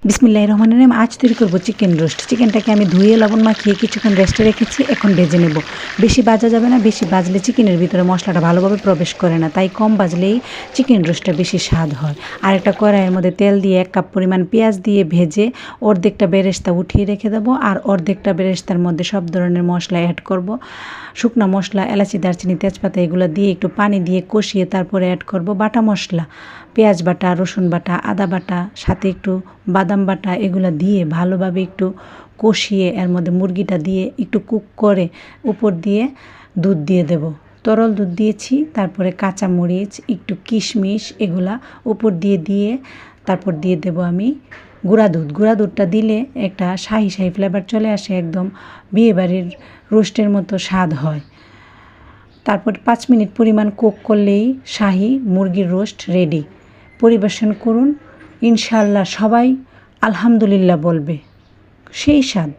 বিসমিল্লাহির রহমানির রহিম। আজ তৈরি করব চিকেন রোস্ট। চিকেনটাকে আমি ধুয়ে লবণ মাখিয়ে কিছুক্ষণ রেস্টে রেখেছি, এখন ভেজে নেব। বেশি ভাজা যাবে না, বেশি ভাজলে চিকেনের ভিতরে মশলাটা ভালোভাবে প্রবেশ করে না, তাই কম ভাজলেই চিকেন রোস্টটা বেশি স্বাদ হয়। আর একটা কড়াইয়ের মধ্যে তেল দিয়ে 1 কাপ পরিমাণ পেঁয়াজ দিয়ে ভেজে অর্ধেকটা বেরেস্তা উঠিয়ে রেখে দেবো, আর অর্ধেকটা বেরেস্তার মধ্যে সব ধরনের মশলা অ্যাড করব। শুকনো মশলা, এলাচি, দারচিনি, তেজপাতা এগুলো দিয়ে একটু পানি দিয়ে কষিয়ে তারপরে অ্যাড করব বাটা মশলা, পেঁয়াজ বাটা, রসুন বাটা, আদা বাটা, সাথে একটু বাদাম বাটা, এগুলো দিয়ে ভালোভাবে একটু কষিয়ে এর মধ্যে মুরগিটা দিয়ে একটু কুক করে উপর দিয়ে দুধ দিয়ে দেব। তরল দুধ দিয়েছি, তারপরে কাঁচামরিচ, একটু কিশমিশ এগুলা উপর দিয়ে তারপর দিয়ে দেব আমি গুঁড়া দুধ। গুঁড়া দুধটা দিলে একটা শাহি শাহি ফ্লেভার চলে আসে, একদম বিয়েবাড়ির রোস্টের মতো স্বাদ হয়। তারপর 5 মিনিট পরিমাণ কুক করলেই শাহি মুরগির রোস্ট রেডি। পরিবেশন করুন, ইনশাআল্লাহ সবাই আলহামদুলিল্লাহ বলবে, সেই স্বাদ।